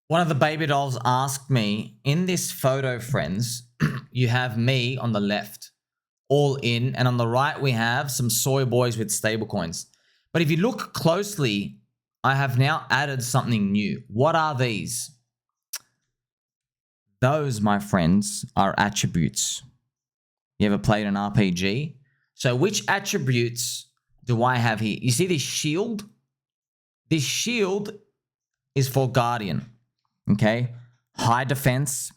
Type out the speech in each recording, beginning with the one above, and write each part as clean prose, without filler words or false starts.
One of the baby dolls asked me, in this photo, friends, you have me on the left, all in, and on the right we have some soy boys with stablecoins. But if you look closely, I have now added something new. What are these? Those, my friends, are attributes. You ever played an RPG? So which attributes do I have here? You see this shield? This shield is for Guardian. Okay, high defense,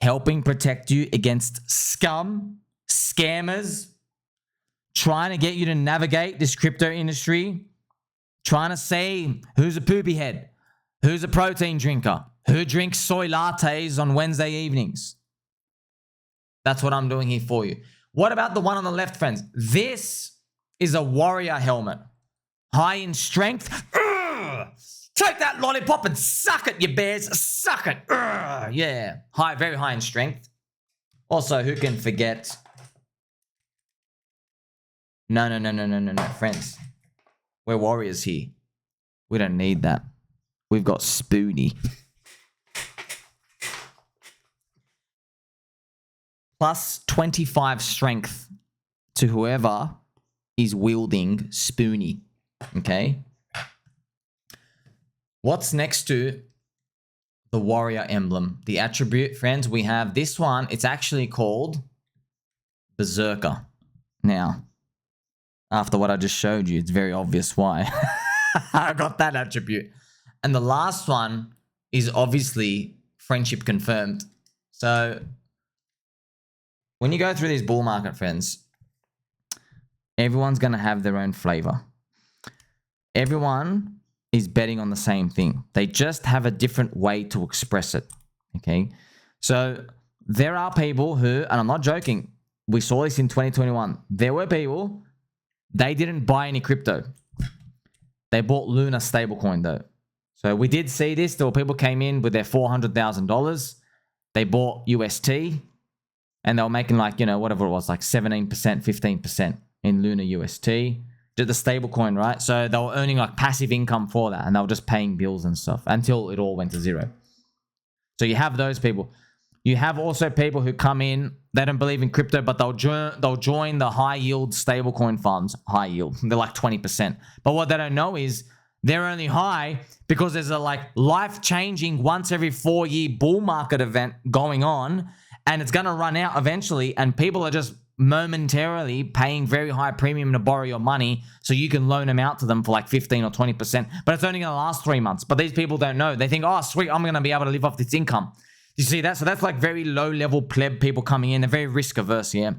helping protect you against scum, scammers, trying to get you to navigate this crypto industry, trying to say who's a poopy head, who's a protein drinker, who drinks soy lattes on Wednesday evenings. That's what I'm doing here for you. What about the one on the left, friends? This is a warrior helmet, high in strength. Take that lollipop and suck it, you bears. Suck it. Yeah. High, very high in strength. Also, who can forget? No, friends. We're warriors here. We don't need that. We've got Spoony. Plus 25 strength to whoever is wielding Spoony. Okay? What's next to the warrior emblem? The attribute, friends, we have this one. It's actually called Bezerker. Now, after what I just showed you, it's very obvious why I got that attribute. And the last one is obviously friendship confirmed. So when you go through this bull market, friends, everyone's going to have their own flavor. Everyone is betting on the same thing. They just have a different way to express it. Okay. So there are people who, and I'm not joking, we saw this in 2021. There were people, they didn't buy any crypto. They bought Luna stablecoin though. So we did see this. There were people came in with their $400,000. They bought UST and they were making like, you know, whatever it was, like 17%, 15% in Luna UST. Did the stable coin, right? So they were earning like passive income for that and they were just paying bills and stuff until it all went to zero. So you have those people. You have also people who come in, they don't believe in crypto, but they'll join the high yield stablecoin funds. High yield, they're like 20%. But what they don't know is they're only high because there's a like life-changing once every 4-year bull market event going on and it's going to run out eventually and people are just momentarily paying very high premium to borrow your money so you can loan them out to them for like 15 or 20%, but it's only going to last 3 months. But these people don't know. They think, oh, sweet, I'm going to be able to live off this income. You see that? So that's like very low-level pleb people coming in. They're very risk-averse, yeah.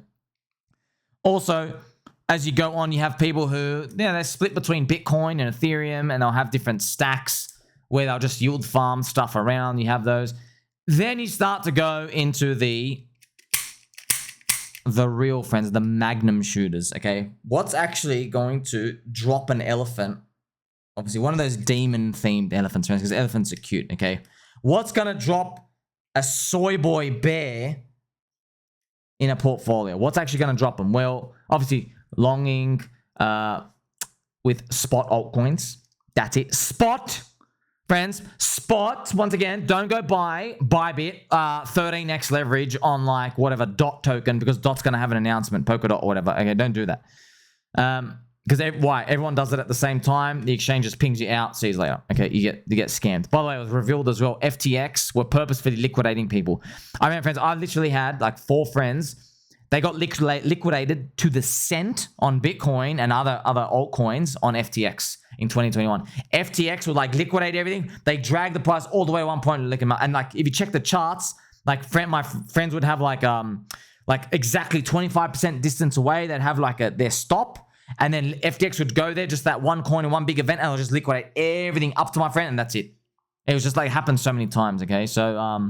Also, as you go on, you have people who, you know, they're split between Bitcoin and Ethereum, and they'll have different stacks where they'll just yield farm stuff around. You have those. Then you start to go into the real friends, the magnum shooters, okay? What's actually going to drop an elephant? Obviously, one of those demon-themed elephants, friends, because elephants are cute, okay? What's going to drop a soy boy bear in a portfolio? What's actually going to drop them? Well, obviously, longing with spot altcoins. That's it. Spot, friends. Spot. Once again, don't go buy Bybit 13x leverage on like whatever DOT token because DOT's going to have an announcement, Polkadot or whatever. Okay, don't do that. Because why? Everyone does it at the same time. The exchange just pings you out. See you later. Okay, you get scammed. By the way, it was revealed as well. FTX were purposefully liquidating people. I mean, friends, I literally had like 4 friends. They got liquidated to the cent on Bitcoin and other altcoins on FTX in 2021. FTX would like liquidate everything. They drag the price all the way at one point and like if you check the charts, like my friends would have like exactly 25% distance away. They'd have like their stop. And then FTX would go there, just that one coin in one big event, and they'll just liquidate everything up to my friend, and that's it. It was just like happened so many times, okay? So,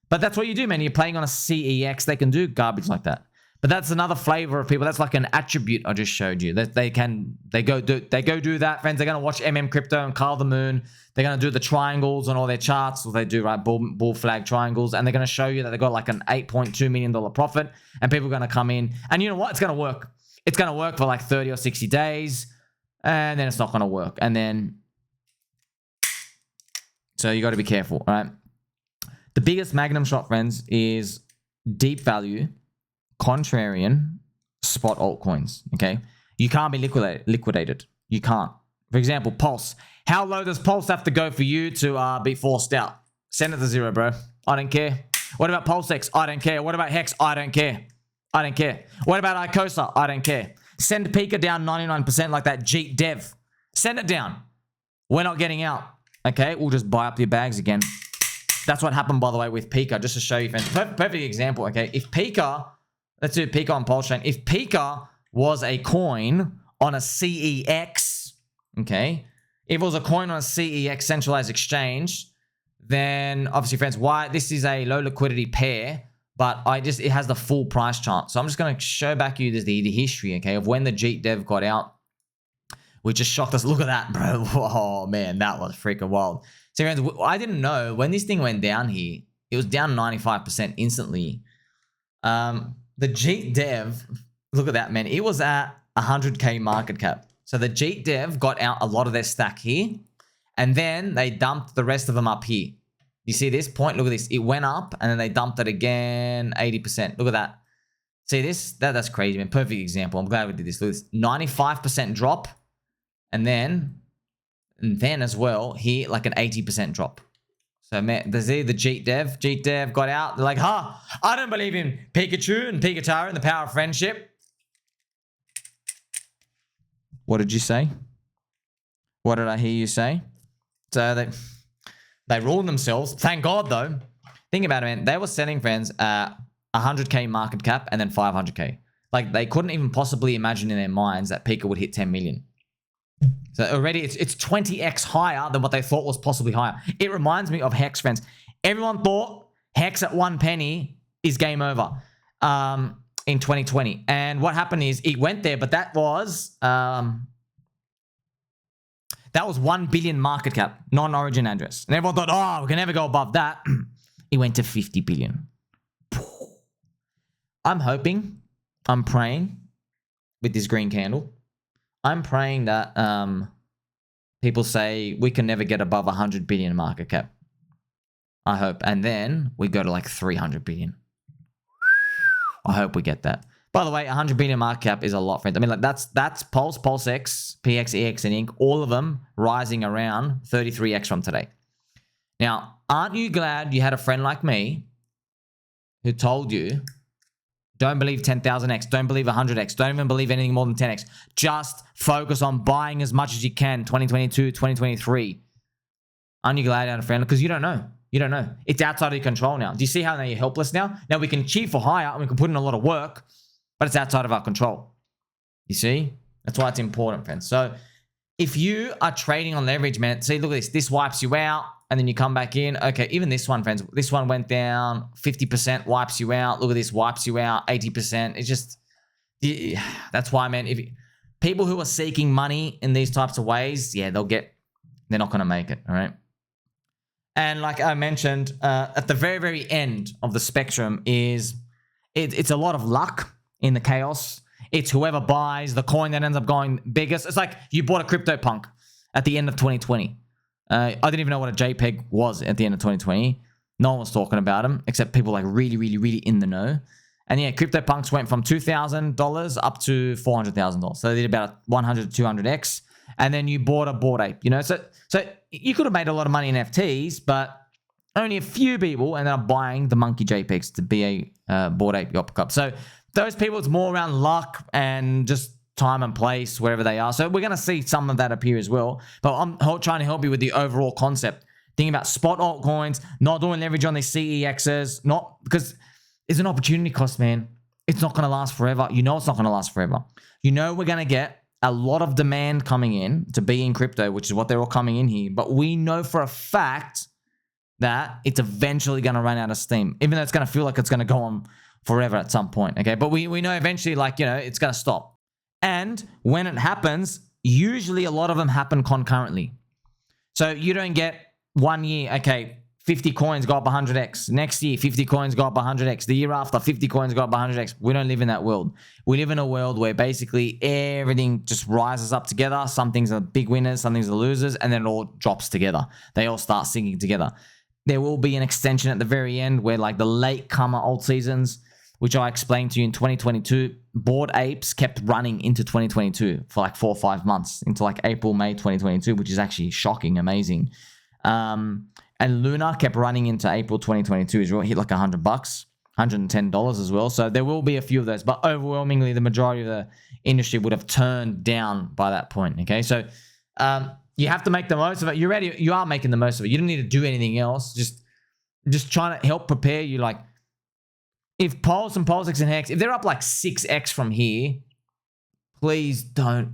but that's what you do, man. You're playing on a CEX, they can do garbage like that. But that's another flavor of people. That's like an attribute I just showed you. That they go do that, friends. They're gonna watch Crypto and Carl the Moon. They're gonna do the triangles on all their charts, or they do right bull flag triangles, and they're gonna show you that they got like an $8.2 million profit, and people are gonna come in, and you know what? It's gonna work. It's going to work for like 30 or 60 days, and then it's not going to work. And then So you got to be careful, all right? The biggest magnum shot, friends, is deep value, contrarian, spot altcoins, okay? You can't be liquidated. You can't. For example, Pulse. How low does Pulse have to go for you to be forced out? Send it to 0, bro. I don't care. What about PulseX? I don't care. What about Hex? I don't care. I don't care. What about Icosa? I don't care. Send Pika down 99% like that Jeet Dev. Send it down. We're not getting out. Okay, we'll just buy up your bags again. That's what happened, by the way, with Pika, just to show you, friends. Perfect example, okay? If Pika, let's do Pika on PulseChain. If Pika was a coin on a CEX, okay? If it was a coin on a CEX centralized exchange, then obviously, friends, why this is a low liquidity pair, but it has the full price chart. So I'm just going to show back you the history, okay, of when the Jeet Dev got out, which just shocked us. Look at that, bro. Oh, man, that was freaking wild. So, friends, I didn't know when this thing went down here, it was down 95% instantly. The Jeet Dev, look at that, man. It was at 100K market cap. So the Jeet Dev got out a lot of their stack here, and then they dumped the rest of them up here. You see this point? Look at this. It went up, and then they dumped it again 80%. Look at that. See this? That's crazy, man. Perfect example. I'm glad we did this. Look at this. 95% drop, and then as well here, like an 80% drop. So, man, there's the Jeet Dev. Jeet Dev got out. They're like, I don't believe in Pikachu and Pikatara and the power of friendship. What did you say? What did I hear you say? So they ruled themselves. Thank God, though. Think about it, man. They were selling, friends, 100K market cap and then 500K. Like, they couldn't even possibly imagine in their minds that Pika would hit 10 million. So already it's 20x higher than what they thought was possibly higher. It reminds me of Hex, friends. Everyone thought Hex at 1 penny is game over in 2020. And what happened is it went there, but that was 1 billion market cap, non-origin address. And everyone thought, oh, we can never go above that. It went to 50 billion. I'm hoping, I'm praying with this green candle. I'm praying that people say we can never get above 100 billion market cap. I hope. And then we go to like 300 billion. I hope we get that. By the way, 100 billion market cap is a lot, friends. I mean, like that's Pulse, PulseX, PX, EX, and Inc. All of them rising around 33x from today. Now, aren't you glad you had a friend like me who told you, don't believe 10,000x, don't believe 100x, don't even believe anything more than 10x. Just focus on buying as much as you can 2022, 2023. Aren't you glad you had a friend? Because you don't know. You don't know. It's outside of your control now. Do you see how now you're helpless now? Now we can achieve for higher and we can put in a lot of work, but it's outside of our control. You see? That's why it's important, friends. So if you are trading on leverage, man, see, look at this. This wipes you out. And then you come back in. Okay, even this one, friends. This one went down 50%, wipes you out. Look at this, wipes you out 80%. It's just, that's why, man, people who are seeking money in these types of ways, yeah, they're not going to make it, all right? And like I mentioned, at the very, very end of the spectrum it's a lot of luck in the chaos. It's whoever buys the coin that ends up going biggest. It's like you bought a CryptoPunk at the end of 2020. I didn't even know what a JPEG was at the end of 2020. No one was talking about them, except people like really, really, really in the know. And yeah, CryptoPunks went from $2,000 up to $400,000. So they did about 100 to 200x. And then you bought a Bored Ape, you know? So you could have made a lot of money in FTs, but only a few people ended up buying the monkey JPEGs to be a Bored Ape Yop Cup. So those people, it's more around luck and just time and place, wherever they are. So we're going to see some of that appear as well. But I'm trying to help you with the overall concept. Thinking about spot altcoins, not doing leverage on these CEXs, not because it's an opportunity cost, man. It's not going to last forever. You know it's not going to last forever. You know we're going to get a lot of demand coming in to be in crypto, which is what they're all coming in here. But we know for a fact that it's eventually going to run out of steam, even though it's going to feel like it's going to go on forever at some point, okay? But we know eventually, like, you know, it's going to stop. And when it happens, usually a lot of them happen concurrently. So you don't get 1 year, okay, 50 coins go up 100x. Next year, 50 coins go up 100x. The year after, 50 coins go up 100x. We don't live in that world. We live in a world where basically everything just rises up together. Some things are big winners, some things are losers, and then it all drops together. They all start sinking together. There will be an extension at the very end where like the latecomer alt seasons, which I explained to you in 2022, Bored Apes kept running into 2022 for like 4 or 5 months, into like April, May 2022, which is actually shocking, amazing. And Luna kept running into April 2022. It hit like $100, $110 as well. So there will be a few of those, but overwhelmingly the majority of the industry would have turned down by that point. Okay, so you have to make the most of it. You're ready. You are making the most of it. You don't need to do anything else. Just trying to help prepare you. Like if Pulse and PulseX and Hex, if they're up like 6x from here, please don't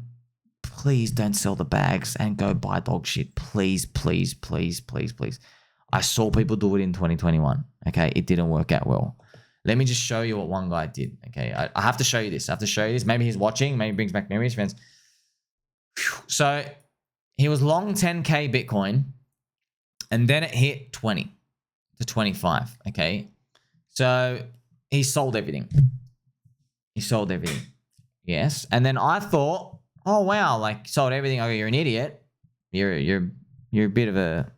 sell the bags and go buy dog shit. Please, please, please, please, please. I saw people do it in 2021. Okay, it didn't work out well. Let me just show you what one guy did. Okay, I have to show you this. Maybe he's watching. Maybe it brings back memories, friends. So he was long 10K Bitcoin, and then it hit 20 to 25. Okay, so he sold everything. Yes, and then I thought, oh wow, like sold everything. Okay, you're an idiot. You're a bit of a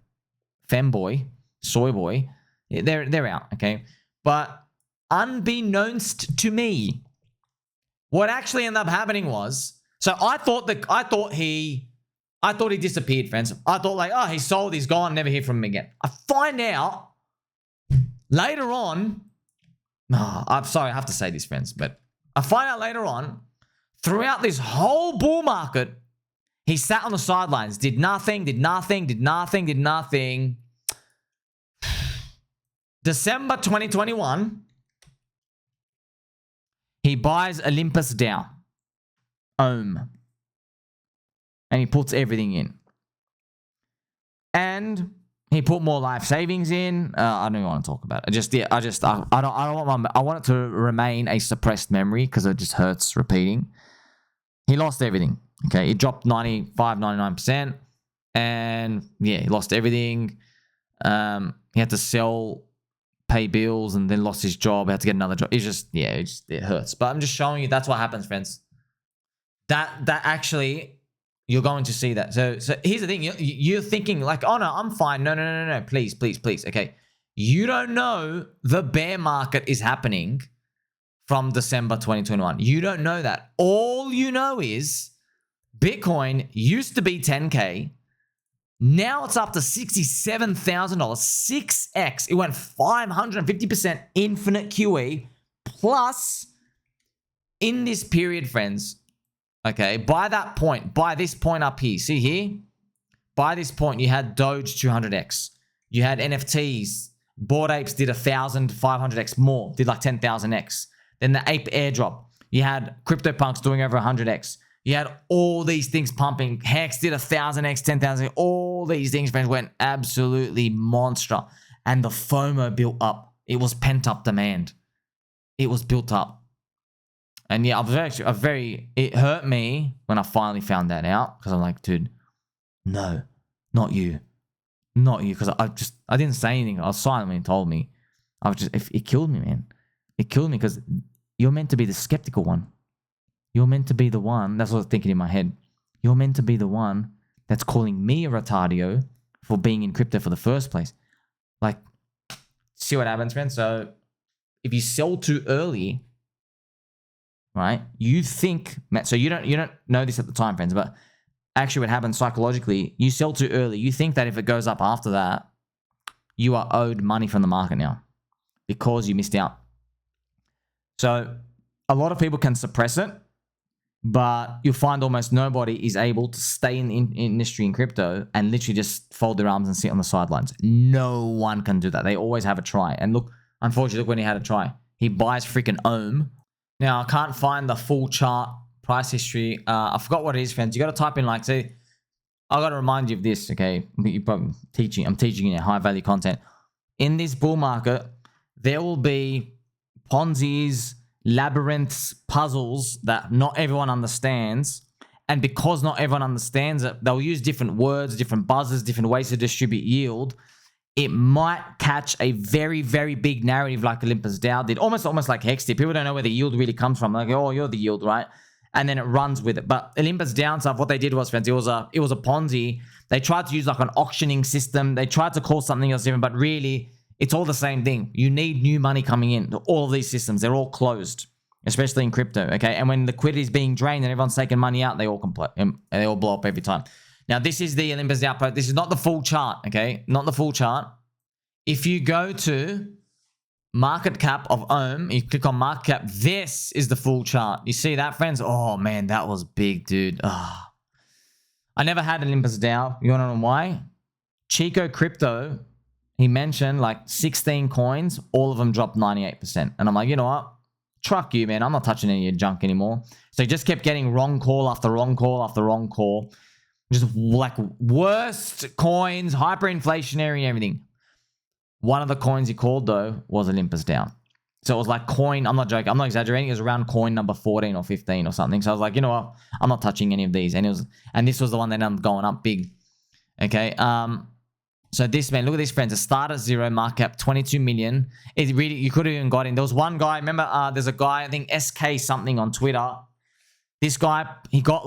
femboy, soy boy. They're out, okay? But unbeknownst to me, what actually ended up happening was, so I thought he disappeared, friends. I thought like, oh, he sold, he's gone, never hear from him again. I find out later on, I'm sorry, I have to say this, friends, but I find out later on, throughout this whole bull market, he sat on the sidelines, did nothing. December 2021, he buys Olympus DAO. And he puts everything in. And he put more life savings in. I don't even want to talk about it. I want it to remain a suppressed memory because it just hurts repeating. He lost everything. Okay, it dropped 99%. And yeah, he lost everything. He had to sell, pay bills, and then lost his job. He had to get another job. It hurts. But I'm just showing you that's what happens, friends. That actually, you're going to see that. So here's the thing. You're thinking like, oh no, I'm fine. No. Please. Okay. You don't know the bear market is happening from December 2021. You don't know that. All you know is Bitcoin used to be 10K. Now it's up to $67,000. 6x. It went 550% infinite QE. Plus, in this period, friends, okay, by this point up here, see here? By this point, you had Doge 200x. You had NFTs. Bored Apes did 1,500x more, did like 10,000x. Then the Ape airdrop. You had CryptoPunks doing over 100x. You had all these things pumping. Hex did 1,000x, 10,000x. All these things, friends, went absolutely monster. And the FOMO built up. It was pent-up demand. It was built up. And yeah, it hurt me when I finally found that out. Because I'm like, dude, no, not you. Not you. Because I didn't say anything. I was silent when he told me. It killed me, man. It killed me because you're meant to be the skeptical one. You're meant to be the one, that's what I was thinking in my head. You're meant to be the one that's calling me a retardio for being in crypto for the first place. Like, see what happens, man? So, if you sell too early, right, you think, so you don't know this at the time, friends, but actually what happens psychologically, you sell too early. You think that if it goes up after that, you are owed money from the market now because you missed out. So, a lot of people can suppress it, but you'll find almost nobody is able to stay in the industry in crypto and literally just fold their arms and sit on the sidelines. No one can do that. They always have a try. And look, unfortunately, look when he had a try. He buys freaking Ohm. Now, I can't find the full chart price history. I forgot what it is, friends. You got to type in like, say, I got to remind you of this, okay? I'm teaching you high value content. In this bull market, there will be Ponzi's, labyrinths, puzzles that not everyone understands. And because not everyone understands it, they'll use different words, different buzzers, different ways to distribute yield. it might catch a very, very big narrative like Olympus DAO did. Almost like Hex did. People don't know where the yield really comes from. Like, oh, you're the yield, right? And then it runs with it. But Olympus DAO stuff, what they did was, friends, it was a Ponzi. They tried to use like an auctioning system. They tried to call something else different, but really, it's all the same thing. You need new money coming in. All of these systems, they're all closed, especially in crypto, okay? And when liquidity is being drained and everyone's taking money out, they all blow up every time. Now, this is the Olympus output. This is not the full chart, okay? Not the full chart. If you go to market cap of Ohm, you click on market cap, this is the full chart. You see that, friends? Oh, man, that was big, dude. Oh. I never had Olympus DAO. You want to know why? Chico Crypto, he mentioned like 16 coins. All of them dropped 98%. And I'm like, you know what? Truck you, man. I'm not touching any of your junk anymore. So he just kept getting wrong call after wrong call after wrong call. Just like worst coins, hyperinflationary and everything. One of the coins he called, though, was Olympus DAO. So it was like coin, I'm not joking, I'm not exaggerating, it was around coin number 14 or 15 or something. So I was like, you know what, I'm not touching any of these. And this was the one that ended up going up big. Okay, so this, man, look at this, friends. It started at 0, market cap 22 million. It really, you could have even got in. There was one guy, remember, there's a guy, I think SK something on Twitter. This guy, he got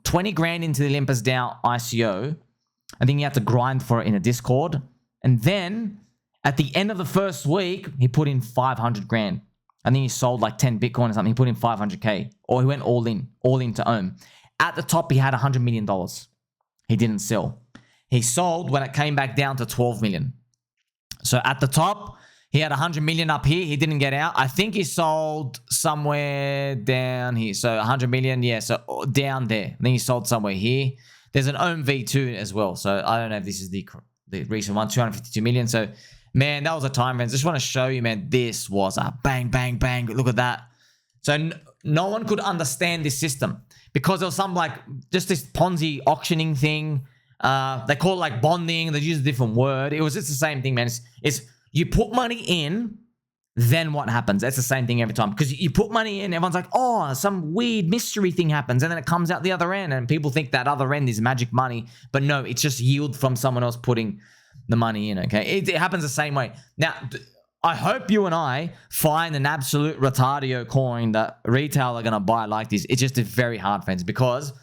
20 grand into the Olympus DAO ICO. I think he had to grind for it in a Discord. And then at the end of the first week, he put in 500 grand. I think he sold like 10 Bitcoin or something. He put in 500K. Or he went all in to Ohm. At the top, he had $100 million. He didn't sell. He sold when it came back down to 12 million. So at the top, he had 100 million up here. He didn't get out. I think he sold somewhere down here. So 100 million, yeah, so down there. I think he sold somewhere here. There's an Ohm V2 as well. So I don't know if this is the recent one, 252 million. So, man, that was a time, friends. Just want to show you, man, this was a bang, bang, bang. Look at that. So no one could understand this system because there was some like just this Ponzi auctioning thing. They call it like bonding. They use a different word. It was just the same thing, man. It's you put money in, then what happens? That's the same thing every time. Because you put money in, everyone's like, oh, some weird mystery thing happens. And then it comes out the other end. And people think that other end is magic money. But no, it's just yield from someone else putting the money in, okay? It happens the same way. Now, I hope you and I find an absolute retardio coin that retail are going to buy like this. It's just very hard, friends. Because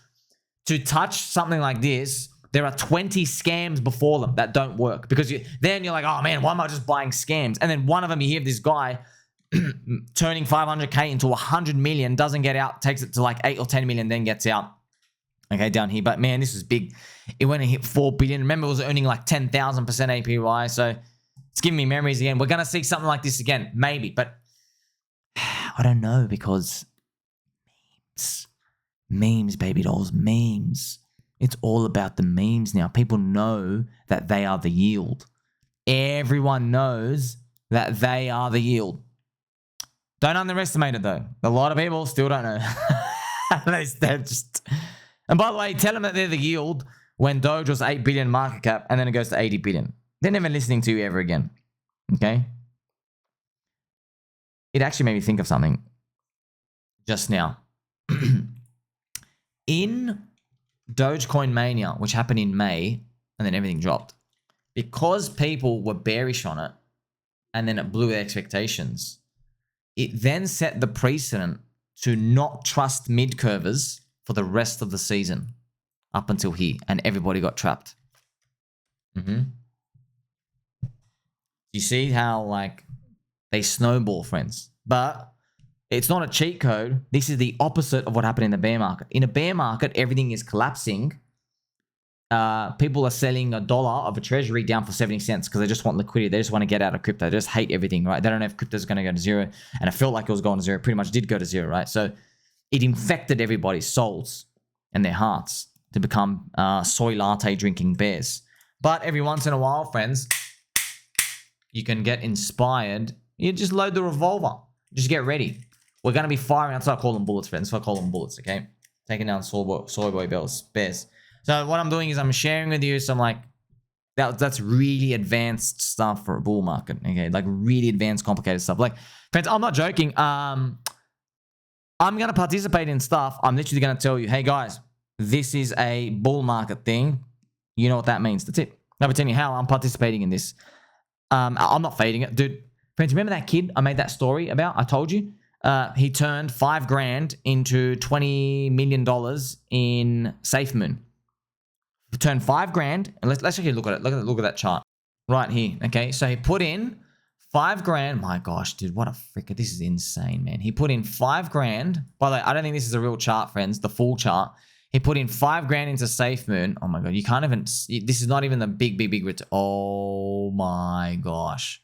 to touch something like this, there are 20 scams before them that don't work. Because then you're like, oh man, why am I just buying scams? And then one of them, you hear this guy turning 500K into 100 million, doesn't get out, takes it to like 8 or 10 million, then gets out. Okay, down here. But man, this was big. It went and hit 4 billion. Remember, it was earning like 10,000% APY. So it's giving me memories again. We're going to see something like this again. Maybe. But I don't know because memes, baby dolls, memes. It's all about the memes now. People know that they are the yield. Everyone knows that they are the yield. Don't underestimate it, though. A lot of people still don't know. They're just... And by the way, tell them that they're the yield when Doge was 8 billion market cap and then it goes to 80 billion. They're never listening to you ever again. Okay? It actually made me think of something just now. In Dogecoin Mania, which happened in May, and then everything dropped. Because people were bearish on it, and then it blew their expectations, it then set the precedent to not trust mid-curvers for the rest of the season, up until here, and everybody got trapped. You see how, like, they snowball, friends. But it's not a cheat code. This is the opposite of what happened in the bear market. In a bear market, everything is collapsing. People are selling $1 of a treasury down for 70 cents because they just want liquidity. They just want to get out of crypto. They just hate everything, right? They don't know if crypto is going to go to zero. And it felt like it was going to zero. It pretty much did go to zero, right? So it infected everybody's souls and their hearts to become soy latte drinking bears. But every once in a while, friends, you can get inspired. You just load the revolver. Just get ready. We're going to be firing. That's why I call them bullets, friends. That's why I call them bullets, okay? Taking down soy boy bears. So what I'm doing is I'm sharing with you some, like, that's really advanced stuff for a bull market, okay? Like, really advanced, complicated stuff. Like, friends, I'm not joking. I'm going to participate in stuff. I'm literally going to tell you, hey, guys, this is a bull market thing. You know what that means. That's it. Never tell you how I'm participating in this. I'm not fading it. Dude, friends, remember that kid I made that story about? I told you? He turned $5,000 into $20 million in SafeMoon. He turned $5,000, and let's actually look at it. Look at that chart right here. Okay, so he put in $5,000. My gosh, dude, what a fricker! This is insane, man. He put in $5,000. By the way, I don't think this is a real chart, friends. The full chart. He put in $5,000 into SafeMoon. Oh my god, you can't even. This is not even the big return. Oh my gosh.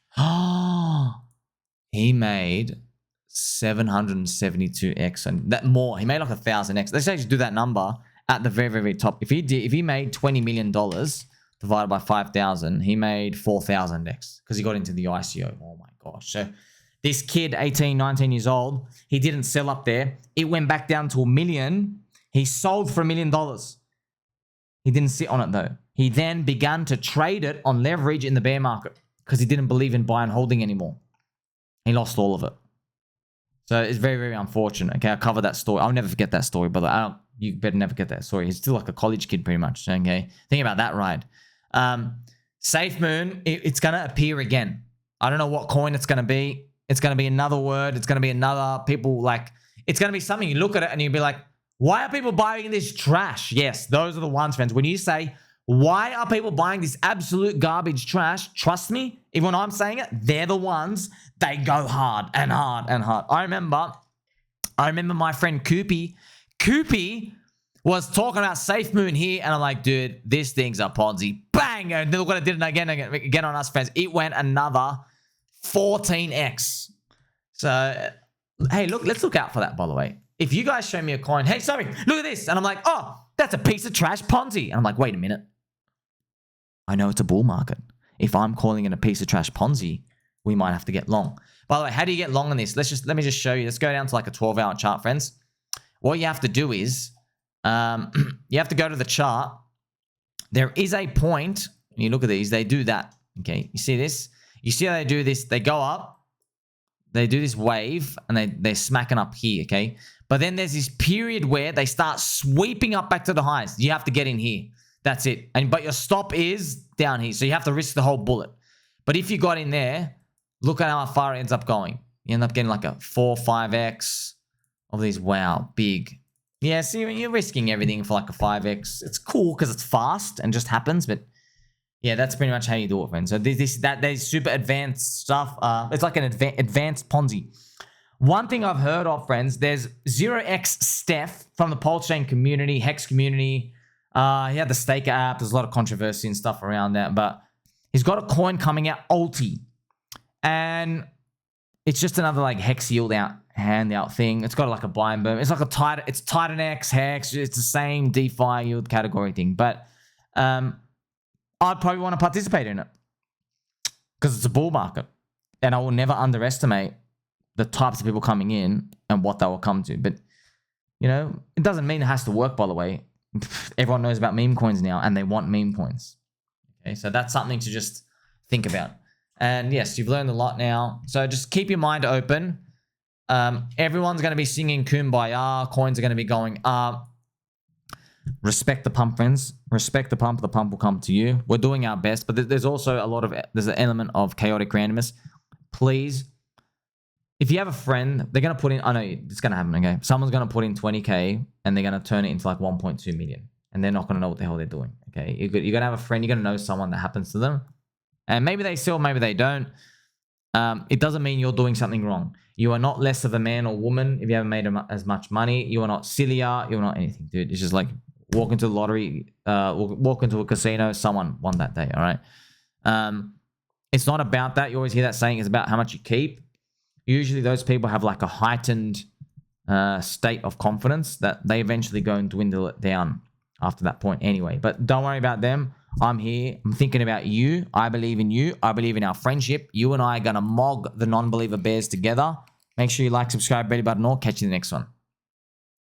He made 772x and that more. He made like 1,000x. Let's actually do that number at the very top. If he made $20 million divided by 5,000, he made 4,000x because he got into the ICO. Oh my gosh. So this kid, 18, 19 years old, he didn't sell up there. It went back down to $1 million. He sold for $1 million. He didn't sit on it though. He then began to trade it on leverage in the bear market because he didn't believe in buy and holding anymore. He lost all of it. So it's very unfortunate. Okay, I'll cover that story. I'll never forget that story, brother. You better never get that story. He's still like a college kid pretty much. Okay, think about that ride. SafeMoon, it's going to appear again. I don't know what coin it's going to be. It's going to be another word. It's going to be another people like, it's going to be something you look at it and you'll be like, why are people buying this trash? Yes, those are the ones, friends. When you say, why are people buying this absolute garbage trash? Trust me, even when I'm saying it, they're the ones, they go hard and hard and hard. I remember my friend Coopie. Coopie was talking about SafeMoon here, and I'm like, dude, this thing's a Ponzi. Bang! And look what it did again on us, friends. It went another 14x. So, hey, look, let's look out for that, by the way. If you guys show me a coin, hey, sorry, look at this. And I'm like, oh, that's a piece of trash Ponzi. And I'm like, wait a minute. I know it's a bull market. If I'm calling it a piece of trash Ponzi, we might have to get long. By the way, how do you get long on this? Let me just show you. Let's go down to like a 12-hour chart, friends. What you have to do is, you have to go to the chart. There is a point, and you look at these, they do that. Okay, you see this? You see how they do this? They go up, they do this wave, and they're smacking up here, okay? But then there's this period where they start sweeping up back to the highs. You have to get in here. That's it. But your stop is down here, so you have to risk the whole bullet. But if you got in there, look at how far it ends up going. You end up getting like a 4, 5x of these. Wow, big. Yeah, see, you're risking everything for like a 5x. It's cool because it's fast and just happens, but yeah, that's pretty much how you do it, friends. So there's super advanced stuff. It's like an advanced Ponzi. One thing I've heard of, friends, there's 0x Steph from the PulseChain community, Hex community. He had the Staker app. There's a lot of controversy and stuff around that, but he's got a coin coming out, Ulti, and it's just another like Hex yield out, handout thing. It's got like a buy and boom. It's like it's Titan X, Hex. It's the same DeFi yield category thing, but I'd probably want to participate in it because it's a bull market, and I will never underestimate the types of people coming in and what they will come to. But, you know, it doesn't mean it has to work, by the way. Everyone knows about meme coins now, and they want meme coins. Okay, so that's something to just think about. And yes, you've learned a lot now. So just keep your mind open. Everyone's going to be singing Kumbaya. Coins are going to be going up. Respect the pump, friends. Respect the pump. The pump will come to you. We're doing our best, but there's also there's an element of chaotic randomness. Please, if you have a friend, they're going to put in, I know it's going to happen, okay? Someone's going to put in 20K and they're going to turn it into like 1.2 million. And they're not going to know what the hell they're doing, okay? You're going to have a friend, you're going to know someone that happens to them. And maybe they sell, maybe they don't. It doesn't mean you're doing something wrong. You are not less of a man or woman if you haven't made as much money. You are not sillier. You're not anything, dude. It's just like walk into the lottery, walk into a casino, someone won that day, all right? It's not about that. You always hear that saying. It's about how much you keep. Usually those people have like a heightened state of confidence that they eventually go and dwindle it down after that point anyway. But don't worry about them. I'm here. I'm thinking about you. I believe in you. I believe in our friendship. You and I are going to mog the non-believer bears together. Make sure you like, subscribe, belly button, or catch you in the next one.